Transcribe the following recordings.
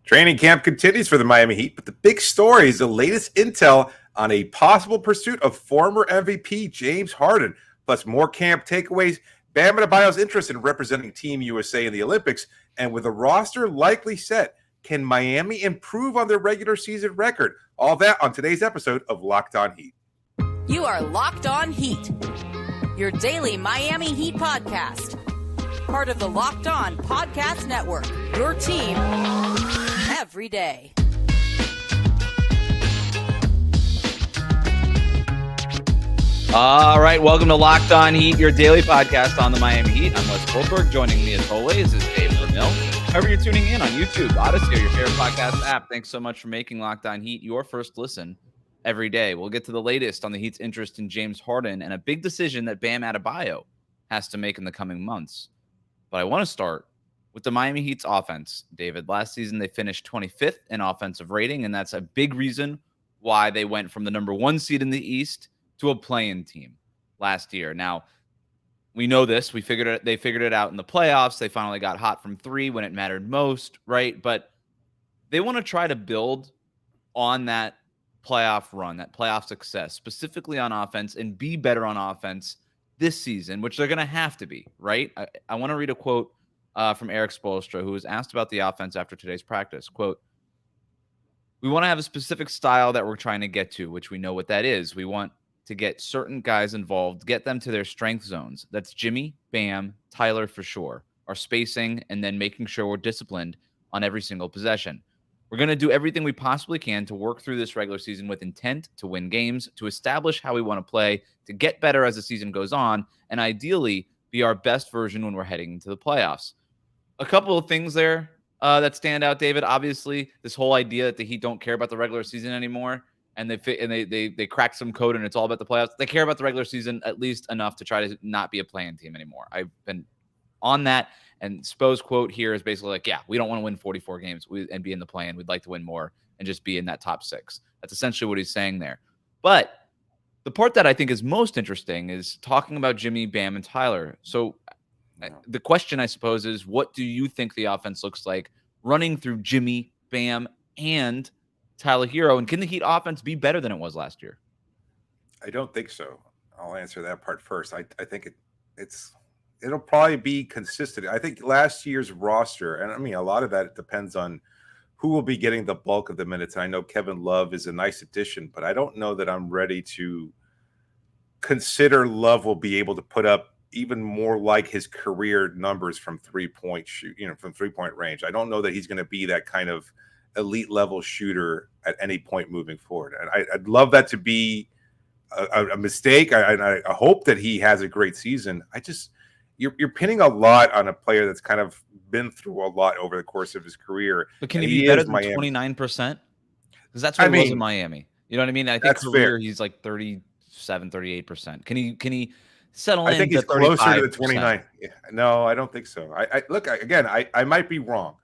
Training camp continues for the Miami Heat, but the big story is the latest intel on a possible pursuit of former MVP James Harden, plus more camp takeaways, Bam Adebayo's interest in representing Team USA in the Olympics, and with a roster likely set, can Miami improve on their regular season record? All that on today's episode of Locked On Heat. You are Locked On Heat, your daily Miami Heat podcast. Part of the Locked On Podcast Network, your team every day. All right, welcome to Locked On Heat, your daily podcast on the Miami Heat. I'm Wes Goldberg. Joining me as always is Dave Ramil. However you're tuning in on YouTube, Odyssey, or your favorite podcast app, thanks so much for making Locked On Heat your first listen every day. We'll get to the latest on the Heat's interest in James Harden and a big decision that Bam Adebayo has to make in the coming months. But I want to start with the Miami Heat's offense, David. Last season, they finished 25th in offensive rating, and that's a big reason why they went from the number one seed in the East to a play-in team last year. Now, we know this. They figured it out in the playoffs. They finally got hot from three when it mattered most, right? But they want to try to build on that playoff run, that playoff success, specifically on offense, and be better on offense this season, which they're going to have to be, right? I want to read a quote from Erik Spoelstra, who was asked about the offense after today's practice. Quote, "We want to have a specific style that we're trying to get to, which we know what that is. We want to get certain guys involved, get them to their strength zones. That's Jimmy, Bam, Tyler for sure. Our spacing, and then making sure we're disciplined on every single possession. We're going to do everything we possibly can to work through this regular season with intent to win games, to establish how we want to play, to get better as the season goes on, and ideally be our best version when we're heading into the playoffs." A couple of things there that stand out, David. Obviously, this whole idea that the Heat don't care about the regular season anymore, and they cracked some code and it's all about the playoffs. They care about the regular season at least enough to try to not be a play-in team anymore. I've been on that, and Spo's quote here is basically like, yeah, we don't want to win 44 games and be in the play-in. We'd like to win more and just be in that top six. That's essentially what he's saying there. But the part that I think is most interesting is talking about Jimmy, Bam, and Tyler. So the question, I suppose, is what do you think the offense looks like running through Jimmy, Bam, and Tyler Herro? And can the Heat offense be better than it was last year? I don't think so. I'll answer that part first. I think it'll probably be consistent. I think last year's roster, and I mean, a lot of that depends on who will be getting the bulk of the minutes. And I know Kevin Love is a nice addition, but I don't know that I'm ready to consider Love will be able to put up even more like his career numbers from three-point range. I don't know that he's going to be that kind of elite level shooter at any point moving forward. And I'd love that to be a mistake. I hope that he has a great season. You're pinning a lot on a player that's kind of been through a lot over the course of his career. But can he be better than 29%? Because that's what he was in Miami. You know what I mean? I think career fair. He's like 37, 38%. Can he settle in? I think he's closer to the 29. Yeah, no, I don't think so. I might be wrong.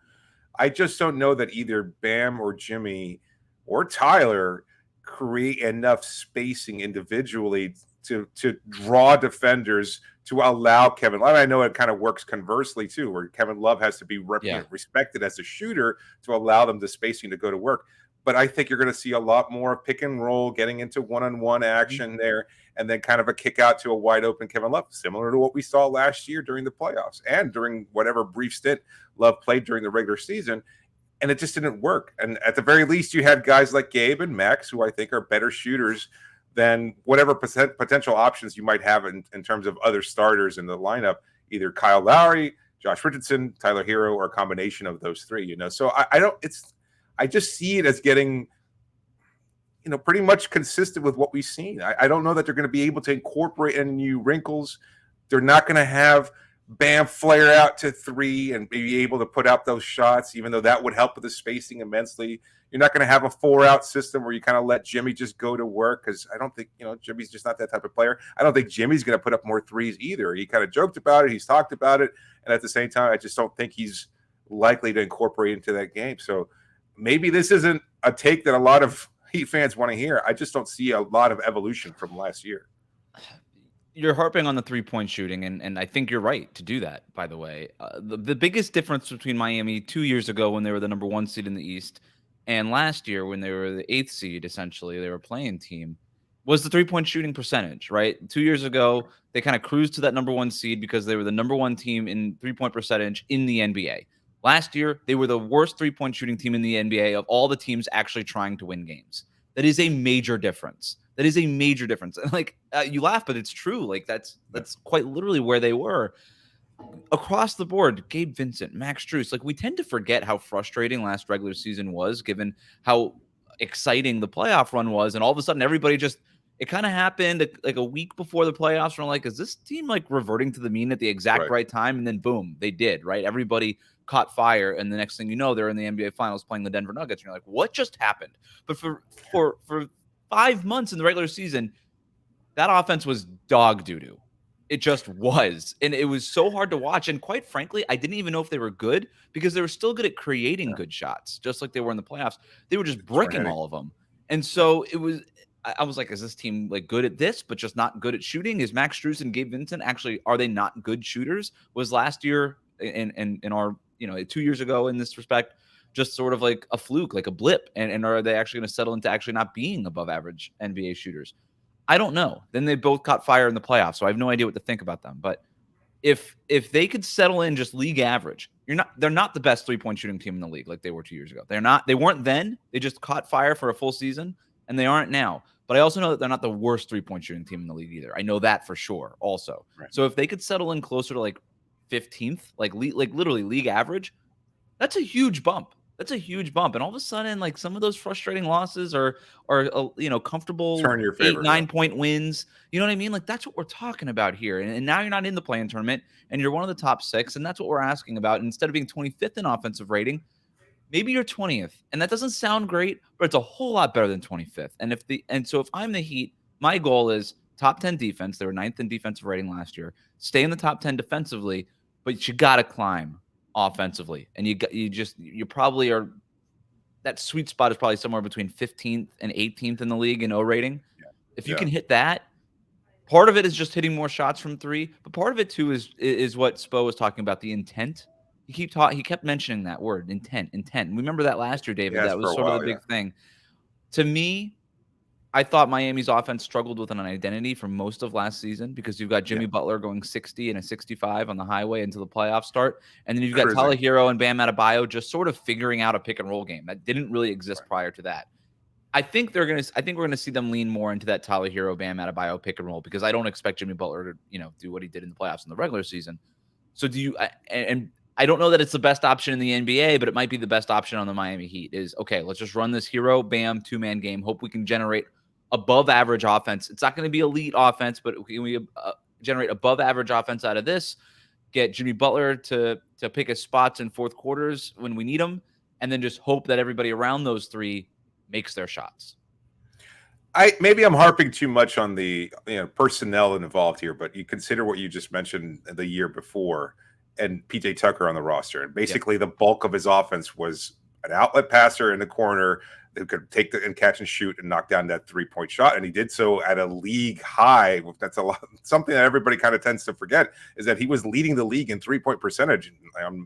I just don't know that either Bam or Jimmy or Tyler create enough spacing individually to draw defenders to allow Kevin Love. I know it kind of works conversely too, where Kevin Love has to be respected as a shooter to allow them the spacing to go to work. But I think you're going to see a lot more pick and roll, getting into one-on-one action there, and then kind of a kick out to a wide open Kevin Love, similar to what we saw last year during the playoffs and during whatever brief stint Love played during the regular season. And it just didn't work. And at the very least, you had guys like Gabe and Max, who I think are better shooters than whatever potential options you might have in terms of other starters in the lineup, either Kyle Lowry, Josh Richardson, Tyler Herro, or a combination of those three, So I just see it as getting, pretty much consistent with what we've seen. I don't know that they're going to be able to incorporate any new wrinkles. They're not going to have Bam flare out to three and be able to put out those shots, even though that would help with the spacing immensely. You're not going to have a 4-out system where you kind of let Jimmy just go to work, because I don't think, Jimmy's just not that type of player. I don't think Jimmy's going to put up more threes either. He kind of joked about it. He's talked about it. And at the same time, I just don't think he's likely to incorporate into that game. So maybe this isn't a take that a lot of Heat fans want to hear. I just don't see a lot of evolution from last year. you're harping on the 3-point shooting, and I think you're right to do that, by the way. The biggest difference between Miami 2 years ago when they were the number 1 seed in the East and last year when they were the 8th seed, essentially, they were a playing team, was the 3-point shooting percentage, right? 2 years ago, they kind of cruised to that number 1 seed because they were the number 1 team in 3-point percentage in the NBA. Last year, they were the worst 3-point shooting team in the NBA of all the teams actually trying to win games. That is a major difference. That is a major difference. And like you laugh, but it's true. Like that's quite literally where they were across the board. Gabe Vincent, Max Strus. Like we tend to forget how frustrating last regular season was, given how exciting the playoff run was, and all of a sudden everybody just it kind of happened like a week before the playoffs. And we're like, is this team like reverting to the mean at the exact right time? And then boom, they did. Right, everybody caught fire, and the next thing you know, they're in the NBA Finals playing the Denver Nuggets. And you're like, what just happened? But for 5 months in the regular season, that offense was dog doo-doo. It just was. And it was so hard to watch. And quite frankly, I didn't even know if they were good because they were still good at creating good shots, just like they were in the playoffs. They were just bricking all of them. And so I was like, is this team like good at this, but just not good at shooting? Is Max Strus and Gabe Vincent actually, are they not good shooters? Was last year in our, 2 years ago in this respect, just sort of like a fluke, like a blip? And are they actually going to settle into actually not being above average NBA shooters? I don't know. Then they both caught fire in the playoffs, so I have no idea what to think about them. But if they could settle in just league average, they're not the best 3-point shooting team in the league like they were 2 years ago. They weren't then. They just caught fire for a full season, and they aren't now. But I also know that they're not the worst 3-point shooting team in the league either. I know that for sure also. Right. So if they could settle in closer to like 15th, like literally league average, that's a huge bump. That's a huge bump. And all of a sudden, like some of those frustrating losses are comfortable 8-9 point wins. You know what I mean? Like that's what we're talking about here. And now you're not in the play-in tournament and you're one of the top 6. And that's what we're asking about. And instead of being 25th in offensive rating, maybe you're 20th. And that doesn't sound great, but it's a whole lot better than 25th. And so if I'm the Heat, my goal is top 10 defense. They were 9th in defensive rating last year. Stay in the top 10 defensively, but you got to climb offensively, and you probably are. That sweet spot is probably somewhere between 15th and 18th in the league in O rating. Yeah. If you can hit that, part of it is just hitting more shots from 3, but part of it too is what Spo was talking about, the intent. He kept mentioning that word, intent. Remember that last year, David? That was sort of the big thing. To me, I thought Miami's offense struggled with an identity for most of last season because you've got Jimmy Butler going 60 and a 65 on the highway into the playoff start. And then you've got Tyler Herro and Bam Adebayo just sort of figuring out a pick and roll game that didn't really exist prior to that. I think we're going to see them lean more into that Tyler Herro, Bam Adebayo pick and roll because I don't expect Jimmy Butler to, do what he did in the playoffs in the regular season. So and I don't know that it's the best option in the NBA, but it might be the best option on the Miami Heat is, okay, let's just run this Herro, Bam, 2-man game. Hope we can generate above average offense. It's not going to be elite offense, but can we generate above average offense out of this? Get Jimmy Butler to pick his spots in fourth quarters when we need them, and then just hope that everybody around those 3 makes their shots. Maybe I'm harping too much on the personnel involved here, but you consider what you just mentioned the year before, and PJ Tucker on the roster, and basically the bulk of his offense was an outlet passer in the corner who could take and catch and shoot and knock down that 3-point shot. And he did so at a league high. That's a lot. Something that everybody kind of tends to forget is that he was leading the league in 3-point percentage.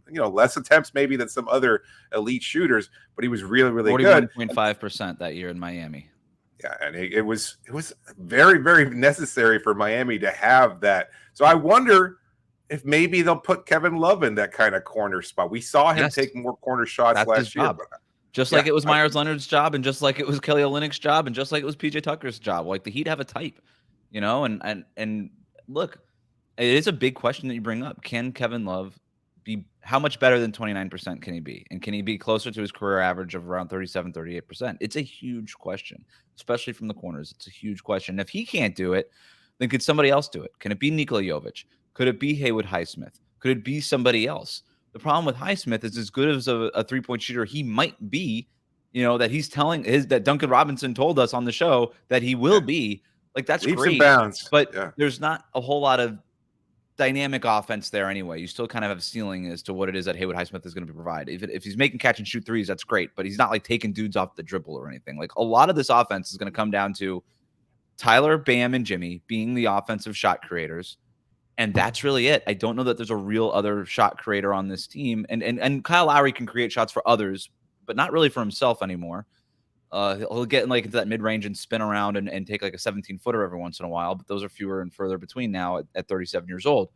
Less attempts maybe than some other elite shooters, but he was really, really good. 41.5% that year in Miami. Yeah. And it was very, very necessary for Miami to have that. So I wonder if maybe they'll put Kevin Love in that kind of corner spot. We saw him take more corner shots last year. Just like it was Myers Leonard's job, and just like it was Kelly Olynyk's job, and just like it was PJ Tucker's job. Like the Heat have a type, and look, it is a big question that you bring up. Can Kevin Love be how much better than 29% can he be? And can he be closer to his career average of around 37, 38%? It's a huge question, especially from the corners. It's a huge question. If he can't do it, then could somebody else do it? Can it be Nikola Jovic? Could it be Haywood Highsmith? Could it be somebody else? The problem with Highsmith is as good as a 3-point shooter he might be, that he's telling that Duncan Robinson told us on the show that he will be. Like that's leaps great, and bounds. But there's not a whole lot of dynamic offense there anyway. You still kind of have a ceiling as to what it is that Haywood Highsmith is going to provide. If he's making catch and shoot threes, that's great, but he's not like taking dudes off the dribble or anything. Like a lot of this offense is going to come down to Tyler, Bam, and Jimmy being the offensive shot creators. And that's really it. I don't know that there's a real other shot creator on this team. And Kyle Lowry can create shots for others, but not really for himself anymore. He'll get into that mid-range and spin around and take like a 17-footer every once in a while, but those are fewer and further between now at 37 years old.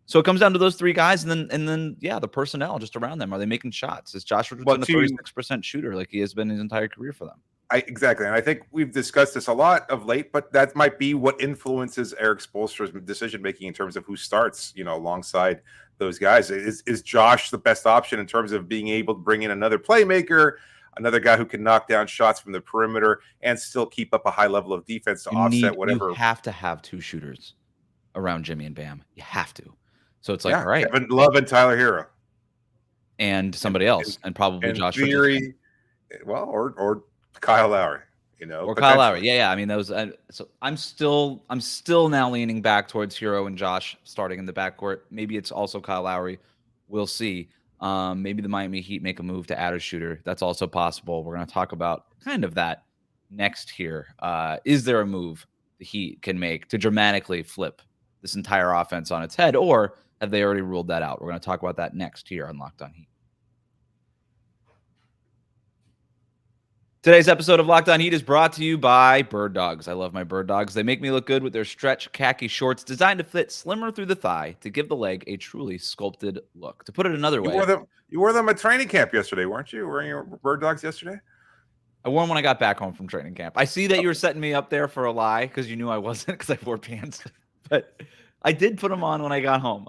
So it comes down to those three guys, and then the personnel just around them. Are they making shots? Is Josh Richardson a 36% shooter like he has been his entire career for them? Exactly. And I think we've discussed this a lot of late, but that might be what influences Erik Spoelstra's decision-making in terms of who starts, alongside those guys. Is Josh the best option in terms of being able to bring in another playmaker, another guy who can knock down shots from the perimeter and still keep up a high level of defense to offset whatever? You have to have two shooters around Jimmy and Bam. You have to. So it's like, all right. Kevin Love and Tyler Herro. And somebody else, and probably Josh Richardson. Well, or Kyle Lowry, or Kyle Lowry. Yeah. I mean, those. So I'm still now leaning back towards Herro and Josh starting in the backcourt. Maybe it's also Kyle Lowry. We'll see. Maybe the Miami Heat make a move to add a shooter. That's also possible. We're going to talk about kind of that next here. Is there a move the Heat can make to dramatically flip this entire offense on its head, or have they already ruled that out? We're going to talk about that next here on Locked On Heat. Today's episode of Locked On Heat is brought to you by Bird Dogs. I love my Bird Dogs. They make me look good with their stretch khaki shorts designed to fit slimmer through the thigh to give the leg a truly sculpted look. To put it another way, you wore them at training camp yesterday, weren't you? Wearing your Bird Dogs yesterday? I wore them when I got back home from training camp. I see that you were setting me up there for a lie because you knew I wasn't because I wore pants. But I did put them on when I got home.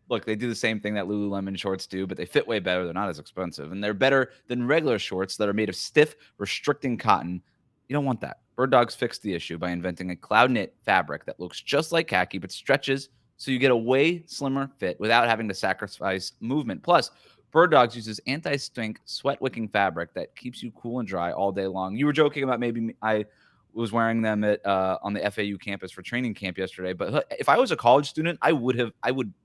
Look, they do the same thing that Lululemon shorts do, but they fit way better. They're not as expensive, and they're better than regular shorts that are made of stiff, restricting cotton. You don't want that. Bird Dogs fixed the issue by inventing a cloud knit fabric that looks just like khaki, but stretches so you get a way slimmer fit without having to sacrifice movement. Plus, Bird Dogs uses anti-stink, sweat-wicking fabric that keeps you cool and dry all day long. You were joking about maybe I was wearing them at on the FAU campus for training camp yesterday. But if I was a college student, I would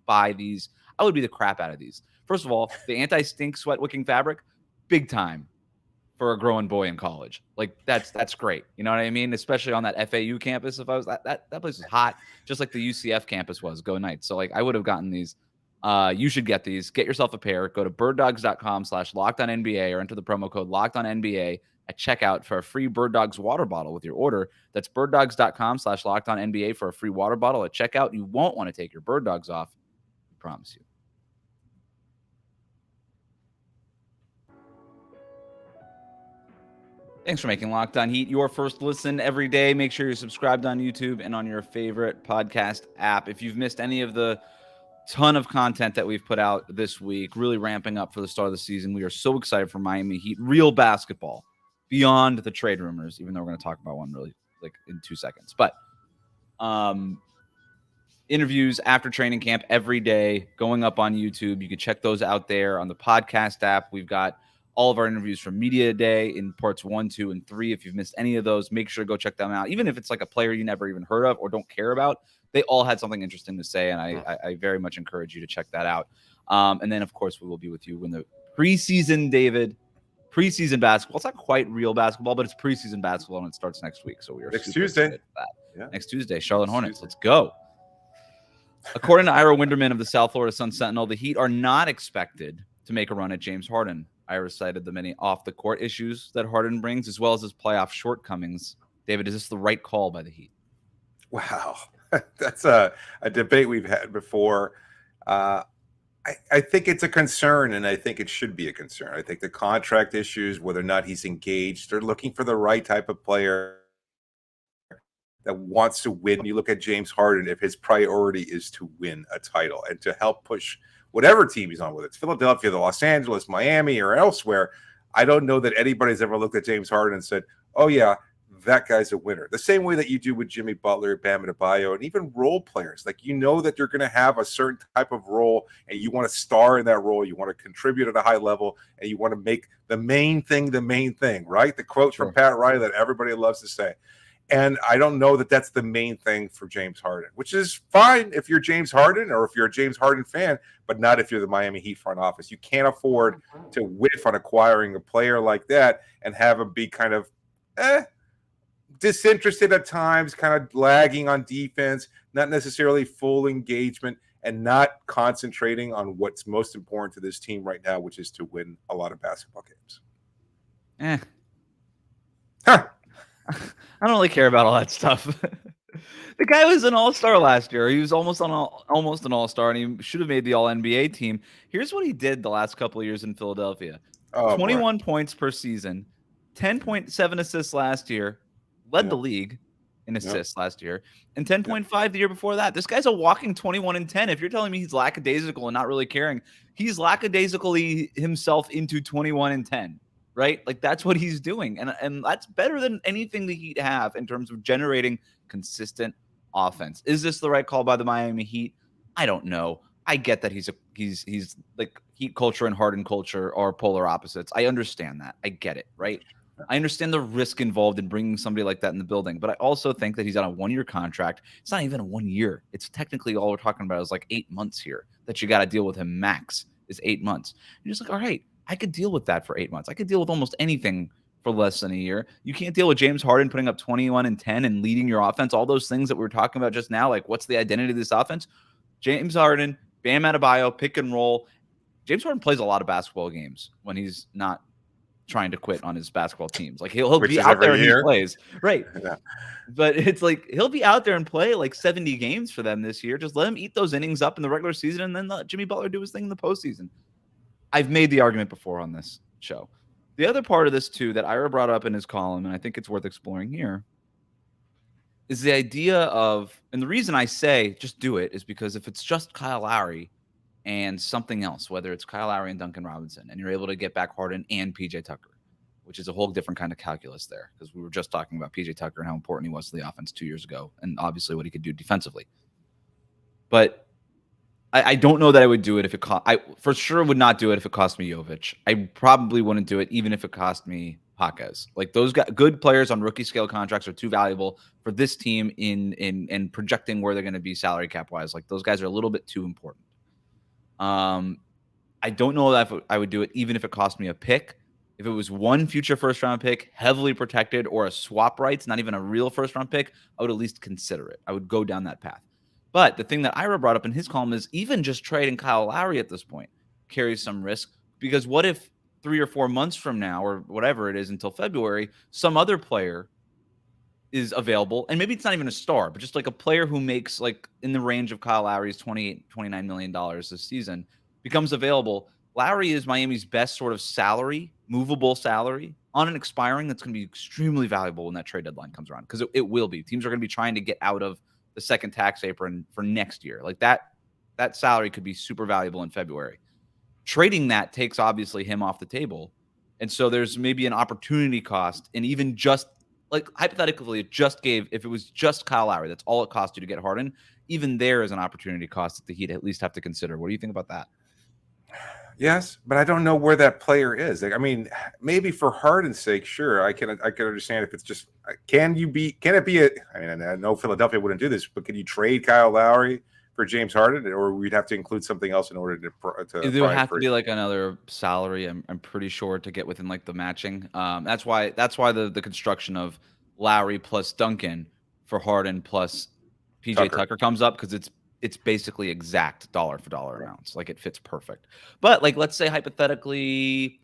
buy these. I would be the crap out of these. First of all, the anti-stink sweat wicking fabric, big time for a growing boy in college. Like that's great. You know what I mean? Especially on that FAU campus. If I was that place was hot, just like the UCF campus was. Go Knights. So like I would have gotten these. You should get these. Get yourself a pair. Go to birddogs.com/LockedOnNBA or enter the promo code LockedOnNBA at checkout for a free Bird Dogs water bottle with your order. That's birddogs.com/LockedOnNBA for a free water bottle at checkout. You won't want to take your Bird Dogs off. I promise you. Thanks for making Locked On Heat your first listen every day. Make sure you're subscribed on YouTube and on your favorite podcast app. If you've missed any of the ton of content that we've put out this week, really ramping up for the start of the season. We are so excited for Miami Heat, real basketball beyond the trade rumors, even though we're going to talk about one really like in 2 seconds. But interviews after training camp every day going up on YouTube. You can check those out there on the podcast app. We've got all of our interviews from Media Day in parts 1, 2, and 3. If you've missed any of those, make sure to go check them out. Even if it's like a player you never even heard of or don't care about, they all had something interesting to say, and I very much encourage you to check that out. And then, of course, we will be with you when the preseason, David, preseason basketball. It's not quite real basketball, but it's preseason basketball, and it starts next week. So we are next Tuesday. Next Tuesday, Charlotte Hornets. Let's go. According to Ira Winderman of the South Florida Sun Sentinel, the Heat are not expected to make a run at James Harden. Ira cited the many off-the-court issues that Harden brings, as well as his playoff shortcomings. David, is this the right call by the Heat? Wow. That's a debate we've had before. I think it's a concern, and I think it should be a concern. I think the contract issues, whether or not he's engaged, they're looking for the right type of player that wants to win. You look at James Harden, if his priority is to win a title and to help push whatever team he's on, whether it's Philadelphia, the Los Angeles, Miami, or elsewhere, I don't know that anybody's ever looked at James Harden and said, oh, yeah, that guy's a winner. The same way that you do with Jimmy Butler, Bam Adebayo, and even role players. Like, you know that you're going to have a certain type of role, and you want to star in that role. You want to contribute at a high level, and you want to make the main thing, right? The quote from Pat Riley that everybody loves to say. And I don't know that that's the main thing for James Harden, which is fine if you're James Harden or if you're a James Harden fan, but not if you're the Miami Heat front office. You can't afford to whiff on acquiring a player like that and have him be kind of disinterested at times, kind of lagging on defense, not necessarily full engagement, and not concentrating on what's most important to this team right now, which is to win a lot of basketball games. Huh. I don't really care about all that stuff. The guy was an all-star last year. He was almost an all-star, and he should have made the all-NBA team. Here's what he did the last couple of years in Philadelphia. 21 points per season, 10.7 assists last year, led the league in assists last year, and 10.5 the year before that. This guy's a walking 21 and 10. If you're telling me he's lackadaisical and not really caring, he's lackadaisically himself into 21 and 10. Right? Like, that's what he's doing. And that's better than anything the Heat have in terms of generating consistent offense. Is this the right call by the Miami Heat? I don't know. I get that he's like Heat culture and Harden culture are polar opposites. I understand that. I get it, right? I understand the risk involved in bringing somebody like that in the building, but I also think that he's on a 1-year contract. It's not even a 1 year. It's technically all we're talking about is like 8 months here that you got to deal with him. Max is 8 months. You're just like, all right, I could deal with that for 8 months. I could deal with almost anything for less than a year. You can't deal with James Harden putting up 21 and 10 and leading your offense. All those things that we were talking about just now, like what's the identity of this offense? James Harden, Bam Adebayo, pick and roll. James Harden plays a lot of basketball games when he's not trying to quit on his basketball teams. Like he'll be out there and he plays. Right. Yeah. But it's like he'll be out there and play like 70 games for them this year. Just let him eat those innings up in the regular season and then let Jimmy Butler do his thing in the postseason. I've made the argument before on this show. The other part of this, too, that Ira brought up in his column, and I think it's worth exploring here, is the idea of, and the reason I say just do it is because if it's just Kyle Lowry and something else, whether it's Kyle Lowry and Duncan Robinson, and you're able to get back Harden and PJ Tucker, which is a whole different kind of calculus there, because we were just talking about PJ Tucker and how important he was to the offense 2 years ago, and obviously what he could do defensively. But I don't know that I would do it if it cost. I for sure would not do it if it cost me Jovic. I probably wouldn't do it even if it cost me Jaquez. Like those good players on rookie scale contracts are too valuable for this team in projecting where they're going to be salary cap wise. Like those guys are a little bit too important. I don't know that I would do it even if it cost me a pick. If it was one future first round pick, heavily protected, or a swap rights, not even a real first round pick, I would at least consider it. I would go down that path. But the thing that Ira brought up in his column is even just trading Kyle Lowry at this point carries some risk, because what if 3 or 4 months from now, or whatever it is until February, some other player is available, and maybe it's not even a star, but just like a player who makes like in the range of Kyle Lowry's $29 million this season becomes available. Lowry is Miami's best sort of salary, movable salary on an expiring that's going to be extremely valuable when that trade deadline comes around, because it will be. Teams are going to be trying to get out of the second tax apron for next year. Like that salary could be super valuable in February. Trading that takes obviously him off the table. And so there's maybe an opportunity cost. And even just like hypothetically, if it was just Kyle Lowry, that's all it cost you to get Harden. Even there is an opportunity cost that the Heat at least have to consider. What do you think about that? Yes, but I don't know where that player is. Like, I mean, maybe for Harden's sake, sure, I can understand if it's just can it be I mean, I know Philadelphia wouldn't do this, but can you trade Kyle Lowry for James Harden, or we'd have to include something else in order to there would have to be like another salary, I'm pretty sure, to get within like the matching. That's why the construction of Lowry plus Duncan for Harden plus PJ Tucker comes up, because it's basically exact dollar for dollar amounts. Like it fits perfect. But like, let's say hypothetically,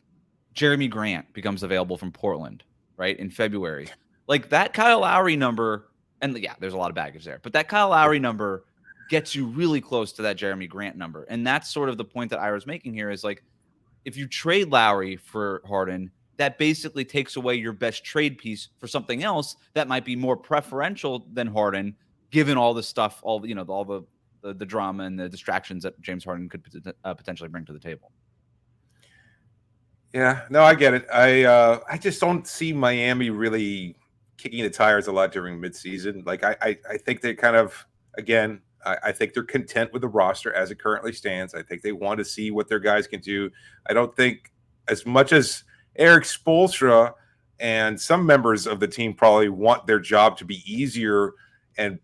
Jeremy Grant becomes available from Portland, right, in February. Like that Kyle Lowry number, and yeah, there's a lot of baggage there, but that Kyle Lowry number gets you really close to that Jeremy Grant number. And that's sort of the point that Ira's making here is like, if you trade Lowry for Harden, that basically takes away your best trade piece for something else that might be more preferential than Harden, given all the stuff, all the drama and the distractions that James Harden could potentially bring to the table. Yeah, no, I get it. I just don't see Miami really kicking the tires a lot during midseason. Like I think they kind of, again, I think they're content with the roster as it currently stands. I think they want to see what their guys can do. I don't think, as much as Erik Spoelstra and some members of the team probably want their job to be easier and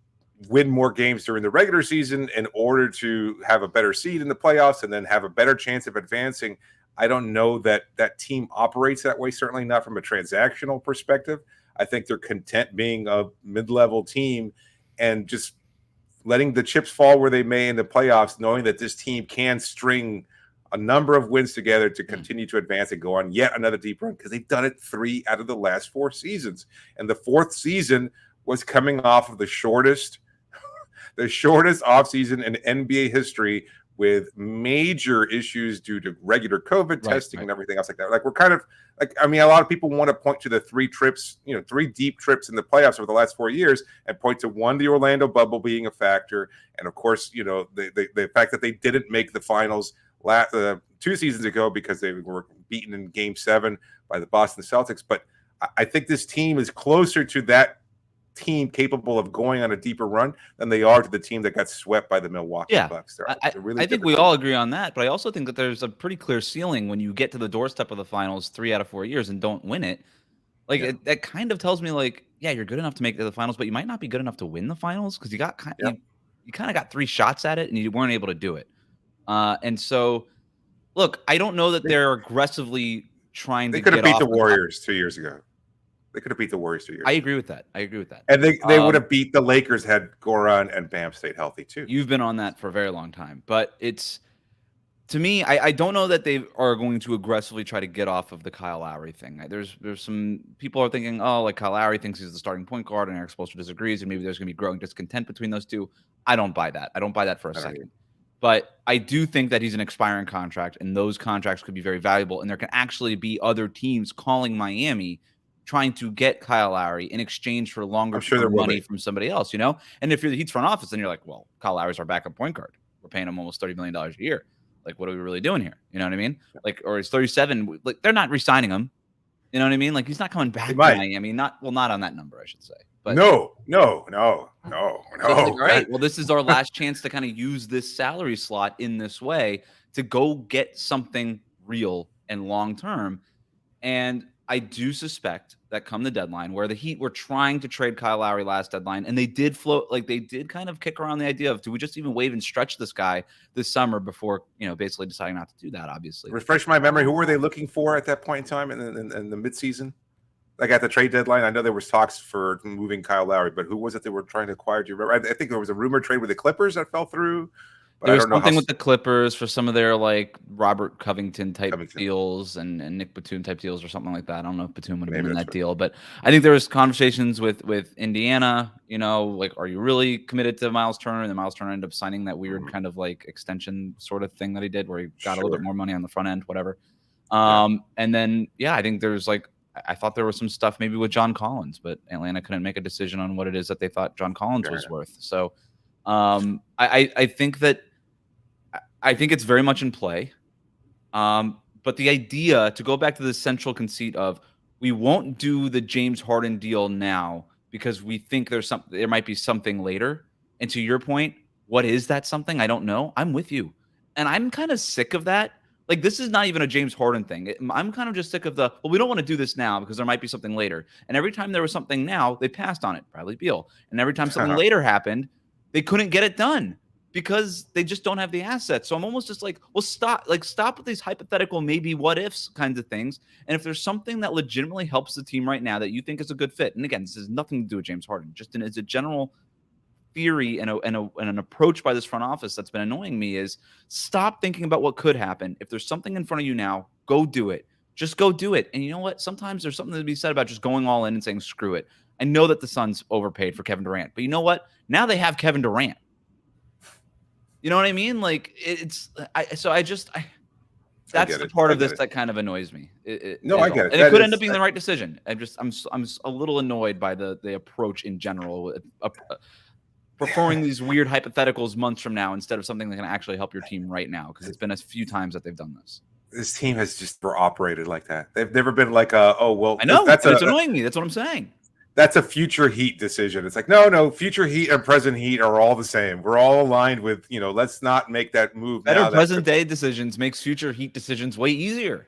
win more games during the regular season in order to have a better seed in the playoffs and then have a better chance of advancing. I don't know that that team operates that way, certainly not from a transactional perspective. I think they're content being a mid-level team and just letting the chips fall where they may in the playoffs, knowing that this team can string a number of wins together to continue to advance and go on yet another deep run, because they've done it 3 out of the last 4 seasons. And the 4th season was coming off of the shortest offseason in NBA history, with major issues due to regular COVID testing and everything else like that. Like, we're kind of like, I mean, a lot of people want to point to the 3 trips, 3 deep trips in the playoffs over the last 4 years, and point to one, the Orlando bubble being a factor. And of course, the fact that they didn't make the finals 2 seasons ago because they were beaten in Game 7 by the Boston Celtics. But I think this team is closer to that team capable of going on a deeper run than they are to the team that got swept by the Milwaukee Bucks. I think we all agree on that, but I also think that there's a pretty clear ceiling when you get to the doorstep of the finals 3 out of 4 years and don't win it. That kind of tells me, like, yeah, you're good enough to make it to the finals, but you might not be good enough to win the finals, because you kind of got 3 shots at it and you weren't able to do it. And so, look, I don't know that they're aggressively trying to. They could have beat the Warriors 2 years ago. They could have beat the Warriors 2 years ago. I agree with that. And they would have beat the Lakers had Goran and Bam stayed healthy too. You've been on that for a very long time. But it's, to me, I don't know that they are going to aggressively try to get off of the Kyle Lowry thing. There's some people are thinking, oh, like Kyle Lowry thinks he's the starting point guard and Erik Spoelstra disagrees, and maybe there's going to be growing discontent between those two. I don't buy that. I don't buy that for a second. But I do think that he's an expiring contract, and those contracts could be very valuable. And there can actually be other teams calling Miami trying to get Kyle Lowry in exchange for longer money from somebody else, And if you're the Heat's front office, then you're like, well, Kyle Lowry's our backup point guard. We're paying him almost $30 million a year. Like, what are we really doing here? You know what I mean? Like, or he's 37. Like, they're not re-signing him. You know what I mean? Like, he's not coming back to Miami. Not on that number, I should say. But no. All right. Well, this is our last chance to kind of use this salary slot in this way to go get something real and long term. And I do suspect that come the deadline, where the Heat were trying to trade Kyle Lowry last deadline, and they did kind of kick around the idea of, do we just even waive and stretch this guy this summer before, basically deciding not to do that, obviously. Refresh my memory. Who were they looking for at that point in time in the midseason? Like at the trade deadline? I know there was talks for moving Kyle Lowry, but who was it they were trying to acquire? Do you remember? I think there was a rumor trade with the Clippers that fell through. There was something with the Clippers for some of their, like, Robert Covington type deals and Nick Batum type deals or something like that. I don't know if Batum would have been in that deal, but I think there was conversations with Indiana, like, are you really committed to Miles Turner? And then Miles Turner ended up signing that weird kind of like extension sort of thing that he did, where he got a little bit more money on the front end, whatever. And then, I think there's I thought there was some stuff maybe with John Collins, but Atlanta couldn't make a decision on what it is that they thought John Collins was worth. So I think it's very much in play. But the idea, to go back to the central conceit of, we won't do the James Harden deal now because we think there might be something later. And to your point, what is that something? I don't know. I'm with you. And I'm kind of sick of that. Like, this is not even a James Harden thing. I'm kind of just sick of we don't want to do this now because there might be something later. And every time there was something now, they passed on it. Bradley Beal. And every time something later happened, they couldn't get it done because they just don't have the assets. So I'm almost just like, well, stop with these hypothetical maybe what ifs kinds of things. And if there's something that legitimately helps the team right now that you think is a good fit, and again, this has nothing to do with James Harden, just as a general theory and an approach by this front office that's been annoying me, is stop thinking about what could happen. If there's something in front of you now, go do it. Just go do it. And you know what? Sometimes there's something to be said about just going all in and saying, screw it. I know that the Suns overpaid for Kevin Durant, but you know what? Now they have Kevin Durant. You know what I mean? Like, that's the part of this that kind of annoys me. I get it. And it could end up being the right decision. I'm a little annoyed by the approach in general, performing these weird hypotheticals months from now instead of something that can actually help your team right now, because it's been a few times that they've done this. This team has just operated like that. They've never been like, I know, it's annoying me. That's what I'm saying. That's a future Heat decision. It's like, no, future Heat and present Heat are all the same. We're all aligned with, let's not make that move. Better present day decisions makes future Heat decisions way easier.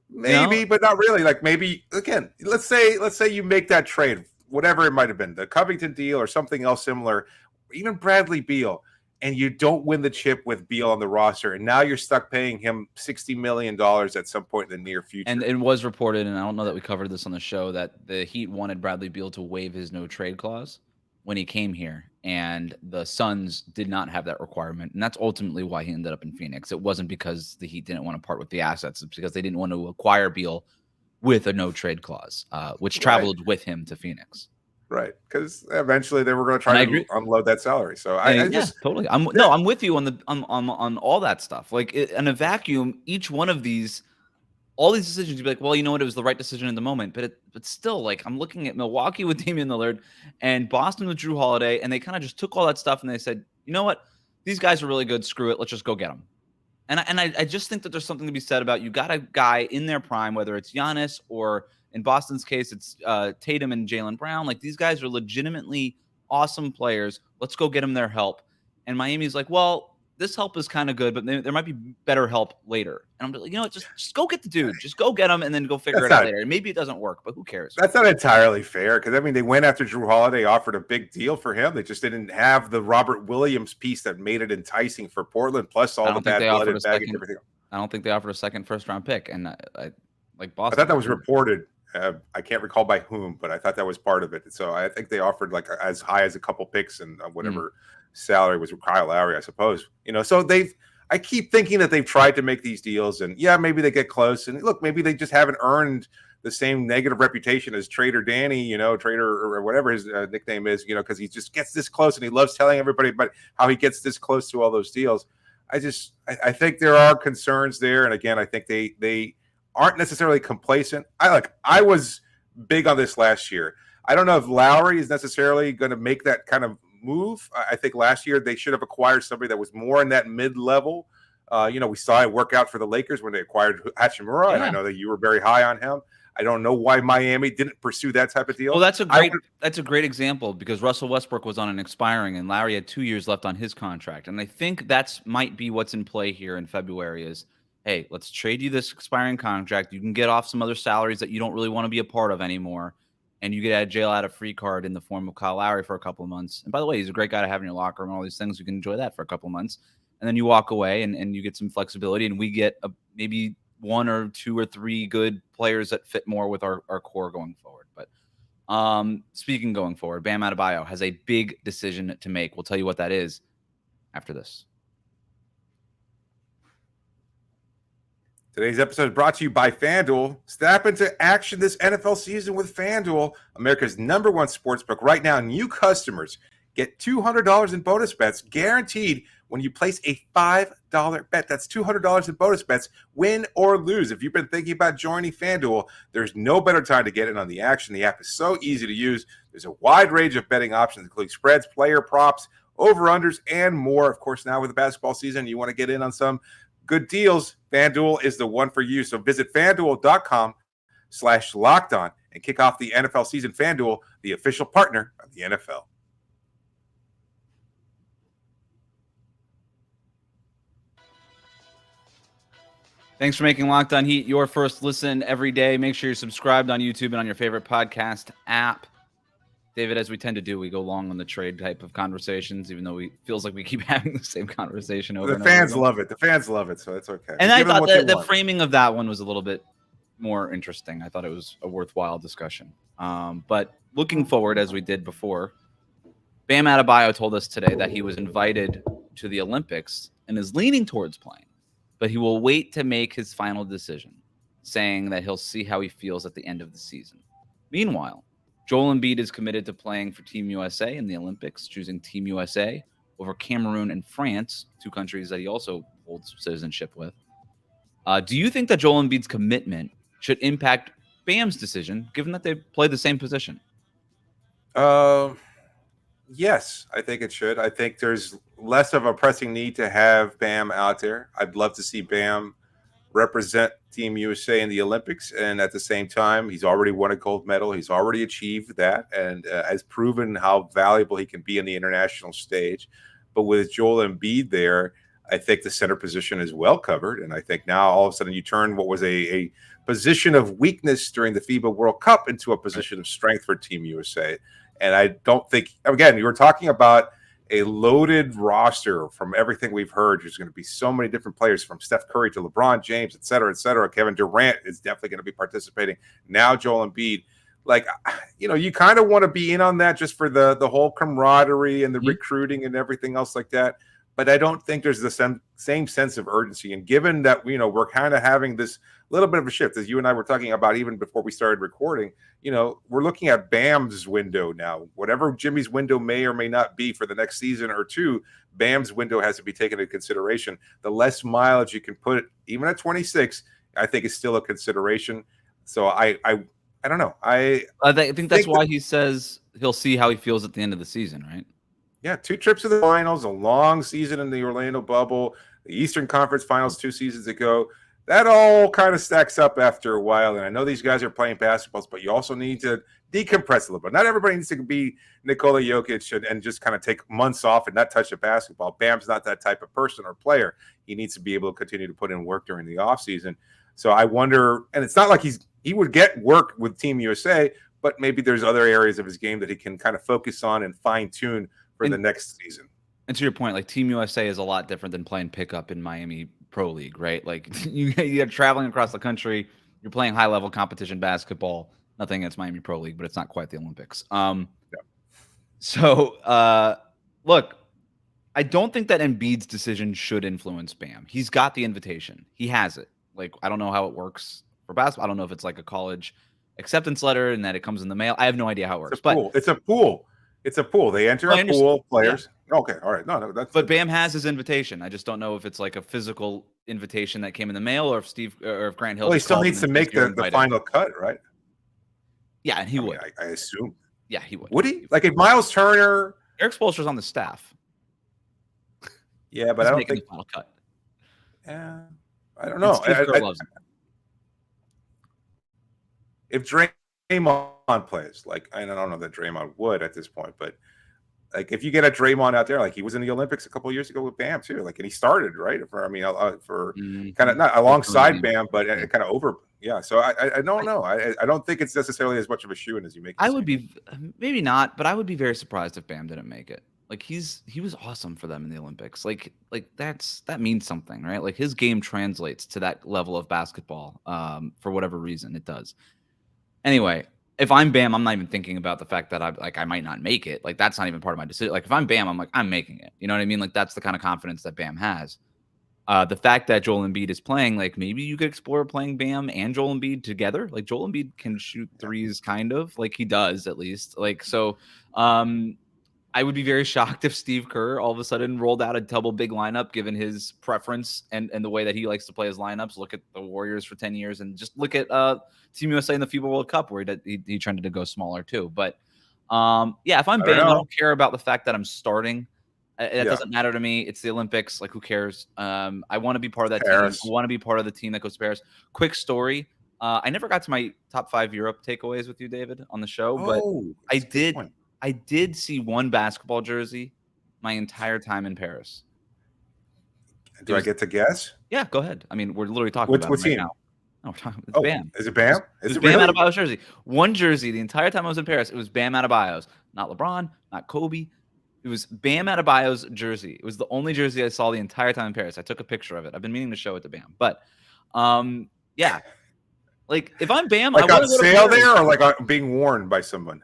Maybe, but not really. Like, maybe, again, let's say you make that trade, whatever it might have been, the Covington deal or something else similar, even Bradley Beal. and you don't win the chip with Beal on the roster, and now you're stuck paying him $60 million at some point in the near future. And it was reported, and I don't know that we covered this on the show, that the Heat wanted Bradley Beal to waive his no trade clause when he came here, and the Suns did not have that requirement, and that's ultimately why he ended up in Phoenix. It wasn't because the Heat didn't want to part with the assets; it's because they didn't want to acquire Beal with a no trade clause, which traveled with him to Phoenix. Right, because eventually they were going to try to unload that salary. So I just totally. I'm with you on all that stuff. Like in a vacuum, each one of these, all these decisions, you'd be like, well, you know what, it was the right decision in the moment. But still, like, I'm looking at Milwaukee with Damian Lillard and Boston with Jrue Holiday, and they kind of just took all that stuff and they said, you know what, these guys are really good. Screw it, let's just go get them. And I just think that there's something to be said about, you got a guy in their prime, whether it's Giannis or in Boston's case, it's Tatum and Jaylen Brown. Like, these guys are legitimately awesome players. Let's go get them their help. And Miami's like, well, this help is kind of good, but there might be better help later. And I'm like, you know what, just go get the dude. Just go get him and then go figure it out later. And maybe it doesn't work, but who cares? That's not entirely fair, because, I mean, they went after Jrue Holiday, offered a big deal for him. They just didn't have the Robert Williams piece that made it enticing for Portland, plus all the bad blood and baggage and everything. I don't think they offered a second first-round pick. And I like Boston. I thought that was reported. I can't recall by whom, but I thought that was part of it. So I think they offered like as high as a couple picks and whatever salary was with Kyle Lowry, I suppose. You know, so I keep thinking that they've tried to make these deals, and yeah, maybe they get close. And look, maybe they just haven't earned the same negative reputation as Trader Danny, you know, Trader or whatever his nickname is, you know, because he just gets this close and he loves telling everybody about how he gets this close to all those deals. I think there are concerns there, and again, I think they aren't necessarily complacent. I was big on this last year. I don't know if Lowry is necessarily going to make that kind of move. I think last year they should have acquired somebody that was more in that mid-level. You know, we saw it work out for the Lakers when they acquired Hachimura, and I know that you were very high on him. I don't know why Miami didn't pursue that type of deal. Well, that's a great example, because Russell Westbrook was on an expiring and Lowry had 2 years left on his contract. And I think that's might be what's in play here in February is, hey, let's trade you this expiring contract. You can get off some other salaries that you don't really want to be a part of anymore. And you get a jail out of free card in the form of Kyle Lowry for a couple of months. And by the way, he's a great guy to have in your locker room and all these things. You can enjoy that for a couple of months. And then you walk away and you get some flexibility. And we get maybe 1 or 2 or 3 good players that fit more with our core going forward. But speaking going forward, Bam Adebayo has a big decision to make. We'll tell you what that is after this. Today's episode is brought to you by FanDuel. Step into action this NFL season with FanDuel, America's #1 sportsbook. Right now, new customers get $200 in bonus bets guaranteed when you place a $5 bet. That's $200 in bonus bets, win or lose. If you've been thinking about joining FanDuel, there's no better time to get in on the action. The app is so easy to use. There's a wide range of betting options, including spreads, player props, over-unders, and more. Of course, now with the basketball season, you want to get in on some good deals. FanDuel is the one for you. So visit FanDuel.com/lockedon and kick off the NFL season. FanDuel, the official partner of the NFL. Thanks for making Locked On Heat your first listen every day. Make sure you're subscribed on YouTube and on your favorite podcast app. David, as we tend to do, we go long on the trade type of conversations, even though it feels like we keep having the same conversation over and over. The fans love it. The fans love it, so it's okay. And I thought the framing of that one was a little bit more interesting. I thought it was a worthwhile discussion. But looking forward, as we did before, Bam Adebayo told us today that he was invited to the Olympics and is leaning towards playing, but he will wait to make his final decision, saying that he'll see how he feels at the end of the season. Meanwhile, Joel Embiid is committed to playing for Team USA in the Olympics, choosing Team USA over Cameroon and France, 2 countries that he also holds citizenship with. Do you think that Joel Embiid's commitment should impact Bam's decision, given that they play the same position? Yes, I think it should. I think there's less of a pressing need to have Bam out there. I'd love to see Bam represent Team USA in the Olympics, and at the same time, he's already won a gold medal. He's already achieved that and has proven how valuable he can be in the international stage. But with Joel Embiid there, I think the center position is well covered, and I think now all of a sudden you turn what was a position of weakness during the FIBA World Cup into a position of strength for Team USA. And I don't think, again, you were talking about a loaded roster from everything we've heard. There's going to be so many different players from Steph Curry to LeBron James, et cetera, et cetera. Kevin Durant is definitely going to be participating. Now Joel Embiid. Like, you kind of want to be in on that just for the whole camaraderie and the recruiting and everything else like that. But I don't think there's the same sense of urgency. And given that, we're kind of having this little bit of a shift, as you and I were talking about even before we started recording, we're looking at Bam's window now. Whatever Jimmy's window may or may not be for the next season or two, Bam's window has to be taken into consideration. The less mileage you can put, even at 26, I think is still a consideration. So I don't know. I think that's why he says he'll see how he feels at the end of the season, right? Yeah, 2 trips to the finals, a long season in the Orlando bubble, the Eastern Conference Finals 2 seasons ago. That all kind of stacks up after a while. And I know these guys are playing basketballs, but you also need to decompress a little bit. Not everybody needs to be Nikola Jokic and just kind of take months off and not touch the basketball. Bam's not that type of person or player. He needs to be able to continue to put in work during the offseason. So I wonder, and it's not like he would get work with Team USA, but maybe there's other areas of his game that he can kind of focus on and fine-tune for the next season. And to your point, like Team USA is a lot different than playing pickup in Miami Pro League, right? Like you're traveling across the country, you're playing high-level competition basketball. Nothing against Miami Pro League, but it's not quite the Olympics. So, look, I don't think that Embiid's decision should influence Bam. He's got the invitation. He has it. Like, I don't know how it works for basketball. I don't know if it's like a college acceptance letter and that it comes in the mail. I have no idea how it works. It's a pool. It's a pool. They enter a pool, players. Yeah. Okay, all right. No, that's. But Bam has his invitation. I just don't know if it's like a physical invitation that came in the mail, or if Grant Hill. Well, he still needs to make the final cut, right? Yeah, and he would. I assume. Yeah, he would. Would he? Like if Miles Turner, Erik Spoelstra's on the staff. Yeah, but I don't think the final cut. Yeah, I don't know. If Draymond plays, like I don't know that Draymond would at this point, but like if you get a Draymond out there, like he was in the Olympics a couple of years ago with Bam too, like and he started right for kind of not alongside Bam, but kind of over. Yeah, so I don't know. I don't think it's necessarily as much of a shoe-in as you make. I would be maybe not, but I would be very surprised if Bam didn't make it. Like he was awesome for them in the Olympics. Like that means something, right? Like his game translates to that level of basketball. For whatever reason, it does. Anyway, if I'm Bam, I'm not even thinking about the fact that I might not make it. Like that's not even part of my decision. Like if I'm Bam, I'm like I'm making it. You know what I mean? Like that's the kind of confidence that Bam has. The fact that Joel Embiid is playing, like maybe you could explore playing Bam and Joel Embiid together. Like Joel Embiid can shoot threes, kind of like he does at least. Like so, I would be very shocked if Steve Kerr all of a sudden rolled out a double big lineup, given his preference and the way that he likes to play his lineups. Look at the Warriors for 10 years and just look at Team USA in the FIBA World Cup where he trended to go smaller too. But yeah, if I'm Bam, I don't care about the fact that I'm starting. It doesn't matter to me. It's the Olympics. Like, who cares? I want to be part of that team. I want to be part of the team that goes to Paris. Quick story. I never got to my top 5 Europe takeaways with you, David, on the show, but I did see one basketball jersey my entire time in Paris. Do I get to guess? Yeah, go ahead. I mean, we're literally talking about it right now. No, it's Bam. Is it Bam? Is it Bam Adebayo's jersey? One jersey the entire time I was in Paris. It was Bam Adebayo's. Not LeBron, not Kobe. It was Bam Adebayo's jersey. It was the only jersey I saw the entire time in Paris. I took a picture of it. I've been meaning to show it to Bam. But, yeah. Like, if I'm Bam, like on sale there or like being worn by someone?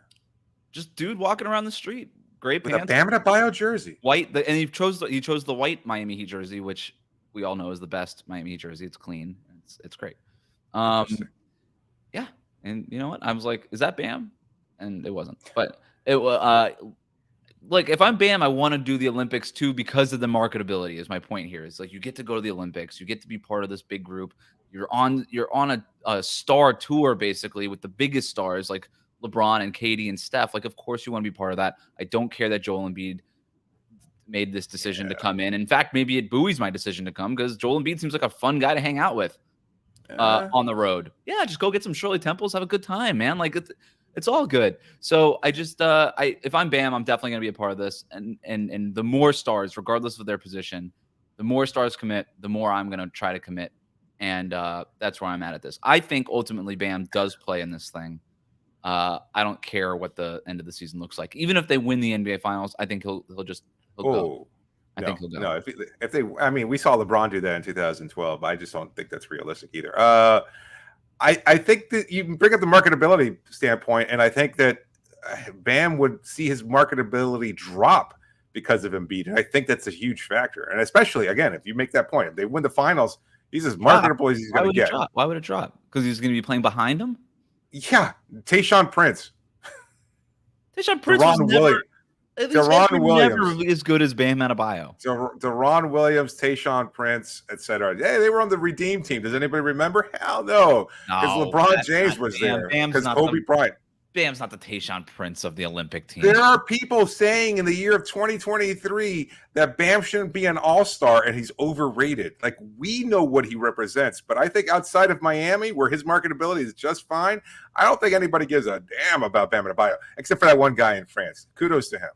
Just dude walking around the street. Great pants. With a Bam Adebayo jersey. White. And he chose the white Miami Heat jersey, which we all know is the best Miami Heat jersey. It's clean. It's great. Yeah. And you know what? I was like, is that Bam? And it wasn't. But it was like if I'm Bam, I want to do the Olympics too because of the marketability. Is my point here. It's like you get to go to the Olympics, you get to be part of this big group. You're on a star tour basically with the biggest stars like LeBron and Katie and Steph. Like, of course you want to be part of that. I don't care that Joel Embiid made this decision to come in. In fact, maybe it buoys my decision to come because Joel Embiid seems like a fun guy to hang out with on the road. Yeah, just go get some Shirley Temples, have a good time, man. Like it's all good. So I just if I'm Bam, I'm definitely going to be a part of this. And the more stars, regardless of their position, the more stars commit, the more I'm going to try to commit. And that's where I'm at this. I think ultimately Bam does play in this thing. I don't care what the end of the season looks like. Even if they win the NBA Finals, I think he'll just He'll go. Oh, I think he'll go. No, if they, I mean, we saw LeBron do that in 2012. I just don't think that's realistic either. I think that you bring up the marketability standpoint, and I think that Bam would see his marketability drop because of Embiid. And I think that's a huge factor. And especially, again, if you make that point, if they win the finals, he's as marketable as he's going to get. Why would it drop? Because he's going to be playing behind him? Yeah. Tayshaun Prince. Tayshaun Prince was never as good as Bam Adebayo. Deron Williams, Tayshaun Prince, etc. Hey, they were on the Redeem team. Does anybody remember? Hell no. Because LeBron James was there. Because Kobe Bryant. Bam's not the Tayshaun Prince of the Olympic team. There are people saying in the year of 2023 that Bam shouldn't be an all-star and he's overrated. Like, we know what he represents. But I think outside of Miami, where his marketability is just fine, I don't think anybody gives a damn about Bam Adebayo, except for that one guy in France. Kudos to him.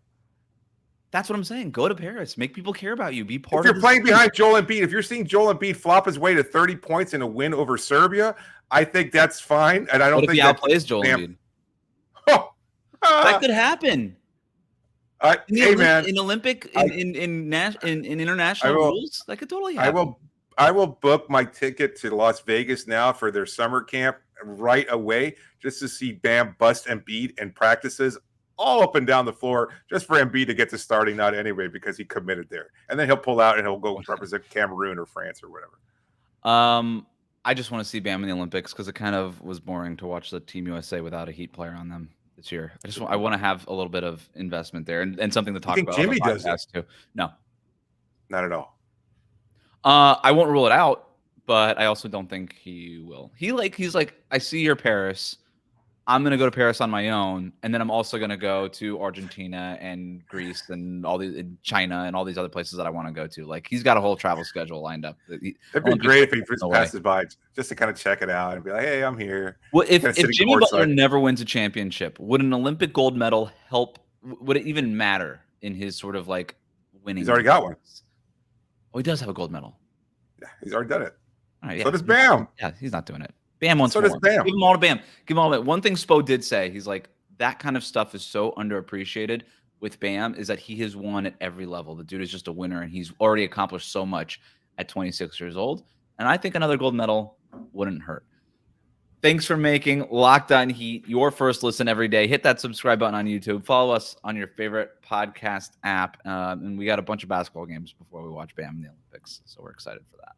That's what I'm saying. Go to Paris. Make people care about you. Be part of it. If you're playing behind Joel Embiid, if you're seeing Joel Embiid flop his way to 30 points in a win over Serbia, I think that's fine. And I don't think he outplays Joel Embiid. That could happen. In international rules, that could totally happen. I will book my ticket to Las Vegas now for their summer camp right away, just to see Bam bust Embiid in practices all up and down the floor, just for Embiid to get to starting not anyway because he committed there, and then he'll pull out and he'll go represent Cameroon or France or whatever. I just want to see Bam in the Olympics because it kind of was boring to watch the Team USA without a Heat player on them this year. I want to have a little bit of investment there and something to talk about. Jimmy does that too. No, not at all. I won't rule it out, but I also don't think he will. He's like, I see your Paris. I'm going to go to Paris on my own, and then I'm also going to go to Argentina and Greece and China and all these other places that I want to go to. Like, he's got a whole travel schedule lined up. It'd be great if he just passes by just to kind of check it out and be like, hey, I'm here. Well, if Jimmy Butler never wins a championship, would an Olympic gold medal help? Would it even matter in his sort of like winning? He's already got one. Oh, he does have a gold medal. Yeah, he's already done it. All right, yeah. So does Bam. Yeah, he's not doing it. Bam wants more. Does Bam. Give him all to Bam. Give him all of it. One thing Spo did say, he's like, that kind of stuff is so underappreciated with Bam, is that he has won at every level. The dude is just a winner, and he's already accomplished so much at 26 years old. And I think another gold medal wouldn't hurt. Thanks for making Locked On Heat your first listen every day. Hit that subscribe button on YouTube. Follow us on your favorite podcast app. And we got a bunch of basketball games before we watch Bam in the Olympics, so we're excited for that.